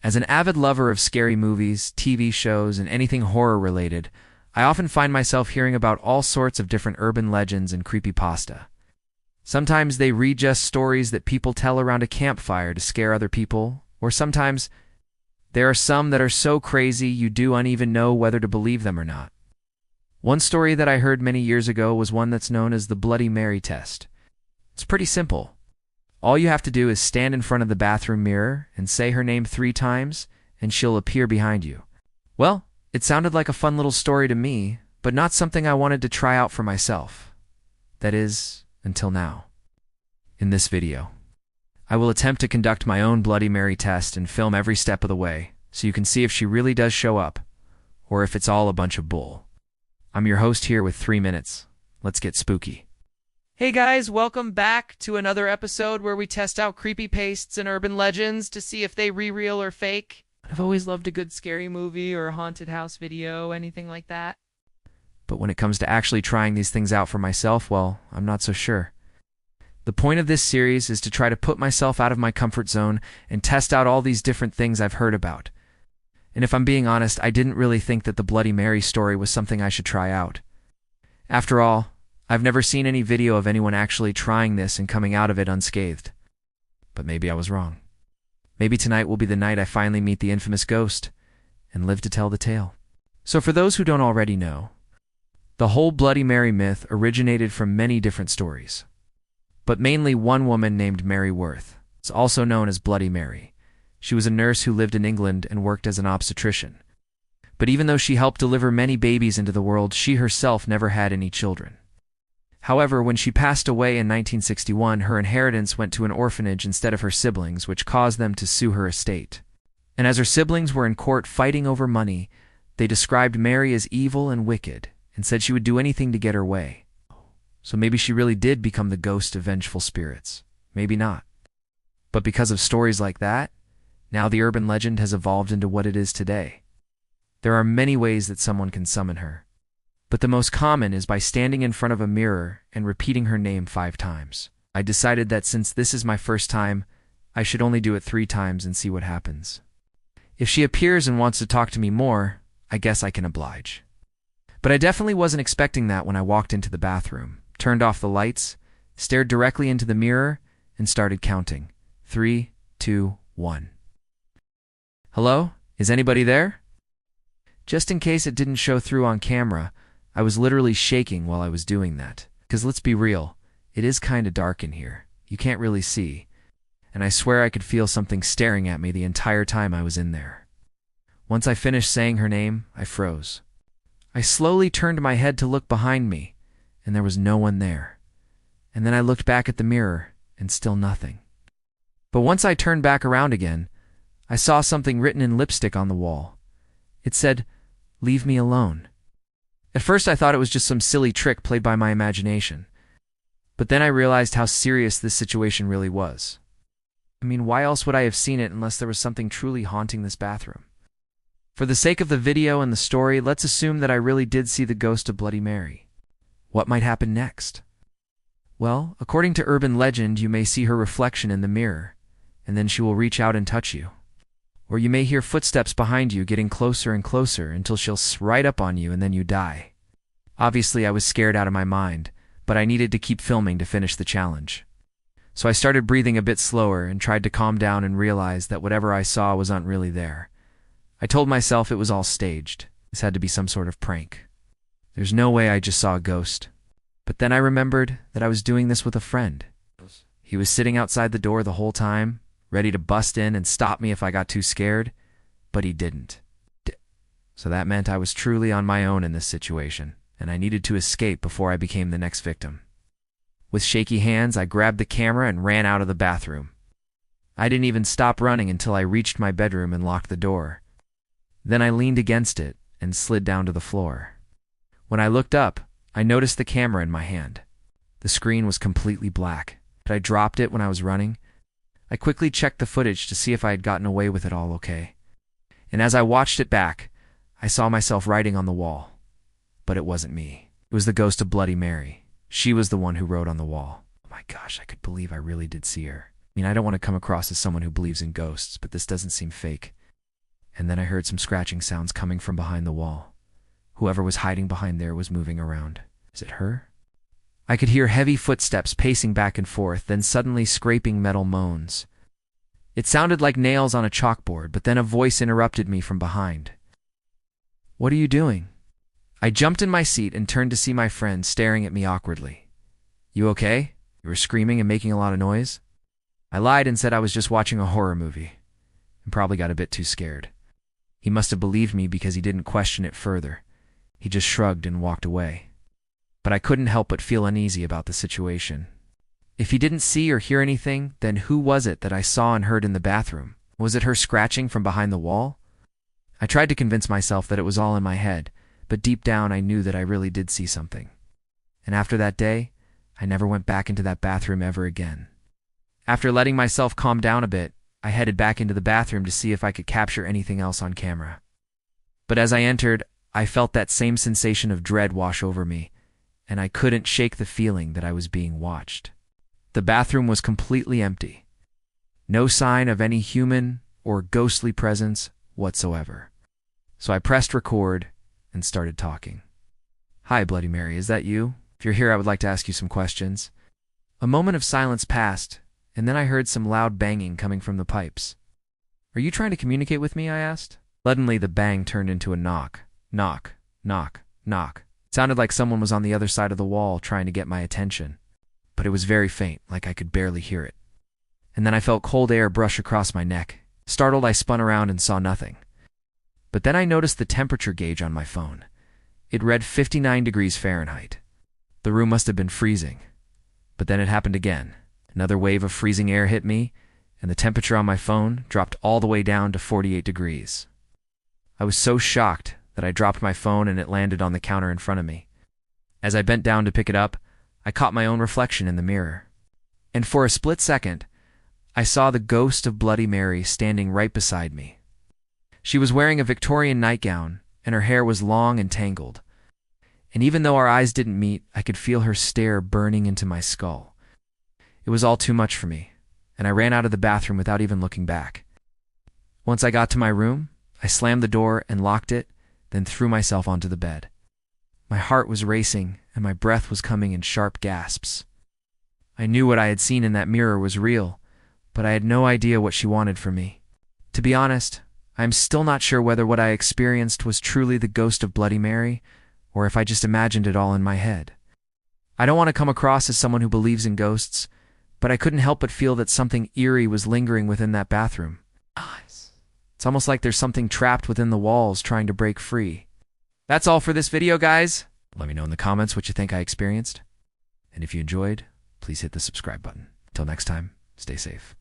As an avid lover of scary movies, TV shows, and anything horror-related, I often find myself hearing about all sorts of different urban legends and creepypasta. Sometimes they read just stories that people tell around a campfire to scare other people, or sometimes there are some that are so crazy you don't even know whether to believe them or not. One story that I heard many years ago was one that's known as the Bloody Mary test. It's pretty simple. All you have to do is stand in front of the bathroom mirror and say her name 3 times, and she'll appear behind you. Well, it sounded like a fun little story to me, but not something I wanted to try out for myself. That is, until now. In this video, I will attempt to conduct my own Bloody Mary test and film every step of the way, so you can see if she really does show up, or if it's all a bunch of bull. I'm your host here with 3 minutes. Let's get spooky. Hey guys, welcome back to another episode where we test out creepypastes and urban legends to see if they real or fake. I've always loved a good scary movie or a haunted house video, anything like that. But when it comes to actually trying these things out for myself, well, I'm not so sure. The point of this series is to try to put myself out of my comfort zone and test out all these different things I've heard about. And if I'm being honest, I didn't really think that the Bloody Mary story was something I should try out. After all, I've never seen any video of anyone actually trying this and coming out of it unscathed. But maybe I was wrong. Maybe tonight will be the night I finally meet the infamous ghost and live to tell the tale. So for those who don't already know, the whole Bloody Mary myth originated from many different stories, but mainly one woman named Mary Worth. It's also known as Bloody Mary. She was a nurse who lived in England and worked as an obstetrician. But even though she helped deliver many babies into the world, she herself never had any children. However, when she passed away in 1961, her inheritance went to an orphanage instead of her siblings, which caused them to sue her estate. And as her siblings were in court fighting over money, they described Mary as evil and wicked, and said she would do anything to get her way. So maybe she really did become the ghost of vengeful spirits. Maybe not. But because of stories like that, now the urban legend has evolved into what it is today. There are many ways that someone can summon her, but the most common is by standing in front of a mirror and repeating her name 5 times. I decided that since this is my first time, I should only do it 3 times and see what happens. If she appears and wants to talk to me more, I guess I can oblige. But I definitely wasn't expecting that when I walked into the bathroom, turned off the lights, stared directly into the mirror, and started counting. 3, 2, 1. Hello? Is anybody there? Just in case it didn't show through on camera, I was literally shaking while I was doing that. Because let's be real, it is kinda dark in here. You can't really see. And I swear I could feel something staring at me the entire time I was in there. Once I finished saying her name, I froze. I slowly turned my head to look behind me, and there was no one there. And then I looked back at the mirror, and still nothing. But once I turned back around again, I saw something written in lipstick on the wall. It said, "Leave me alone." At first I thought it was just some silly trick played by my imagination. But then I realized how serious this situation really was. I mean, why else would I have seen it unless there was something truly haunting this bathroom? For the sake of the video and the story, let's assume that I really did see the ghost of Bloody Mary. What might happen next? Well, according to urban legend, you may see her reflection in the mirror, and then she will reach out and touch you. Or you may hear footsteps behind you getting closer and closer until she'll right up on you and then you die. Obviously, I was scared out of my mind, but I needed to keep filming to finish the challenge. So I started breathing a bit slower and tried to calm down and realize that whatever I saw wasn't really there. I told myself it was all staged. This had to be some sort of prank. There's no way I just saw a ghost. But then I remembered that I was doing this with a friend. He was sitting outside the door the whole time, ready to bust in and stop me if I got too scared, but he didn't. So that meant I was truly on my own in this situation, and I needed to escape before I became the next victim. With shaky hands, I grabbed the camera and ran out of the bathroom. I didn't even stop running until I reached my bedroom and locked the door. Then I leaned against it and slid down to the floor. When I looked up, I noticed the camera in my hand. The screen was completely black, but I dropped it when I was running. I quickly checked the footage to see if I had gotten away with it all okay. And as I watched it back, I saw myself writing on the wall. But it wasn't me. It was the ghost of Bloody Mary. She was the one who wrote on the wall. Oh my gosh, I could believe I really did see her. I mean, I don't want to come across as someone who believes in ghosts, but this doesn't seem fake. And then I heard some scratching sounds coming from behind the wall. Whoever was hiding behind there was moving around. Is it her? I could hear heavy footsteps pacing back and forth, then suddenly scraping metal moans. It sounded like nails on a chalkboard, but then a voice interrupted me from behind. "What are you doing?" I jumped in my seat and turned to see my friend staring at me awkwardly. "You okay? You were screaming and making a lot of noise?" I lied and said I was just watching a horror movie, and probably got a bit too scared. He must have believed me because he didn't question it further. He just shrugged and walked away. But I couldn't help but feel uneasy about the situation. If he didn't see or hear anything, then who was it that I saw and heard in the bathroom? Was it her scratching from behind the wall? I tried to convince myself that it was all in my head, but deep down I knew that I really did see something. And after that day, I never went back into that bathroom ever again. After letting myself calm down a bit, I headed back into the bathroom to see if I could capture anything else on camera. But as I entered, I felt that same sensation of dread wash over me, and I couldn't shake the feeling that I was being watched. The bathroom was completely empty. No sign of any human or ghostly presence whatsoever. So I pressed record and started talking. "Hi, Bloody Mary, is that you? If you're here, I would like to ask you some questions." A moment of silence passed, and then I heard some loud banging coming from the pipes. "Are you trying to communicate with me?" I asked. Suddenly, the bang turned into a knock. Knock, knock, knock. It sounded like someone was on the other side of the wall trying to get my attention, but it was very faint, like I could barely hear it. And then I felt cold air brush across my neck. Startled, I spun around and saw nothing. But then I noticed the temperature gauge on my phone. It read 59 degrees Fahrenheit. The room must have been freezing. But then it happened again. Another wave of freezing air hit me, and the temperature on my phone dropped all the way down to 48 degrees. I was so shocked that I dropped my phone and it landed on the counter in front of me. As I bent down to pick it up, I caught my own reflection in the mirror. And for a split second, I saw the ghost of Bloody Mary standing right beside me. She was wearing a Victorian nightgown, and her hair was long and tangled. And even though our eyes didn't meet, I could feel her stare burning into my skull. It was all too much for me, and I ran out of the bathroom without even looking back. Once I got to my room, I slammed the door and locked it, then threw myself onto the bed. My heart was racing, and my breath was coming in sharp gasps. I knew what I had seen in that mirror was real, but I had no idea what she wanted from me. To be honest, I am still not sure whether what I experienced was truly the ghost of Bloody Mary, or if I just imagined it all in my head. I don't want to come across as someone who believes in ghosts, but I couldn't help but feel that something eerie was lingering within that bathroom. It's almost like there's something trapped within the walls trying to break free. That's all for this video, guys. Let me know in the comments what you think I experienced. And if you enjoyed, please hit the subscribe button. Until next time, stay safe.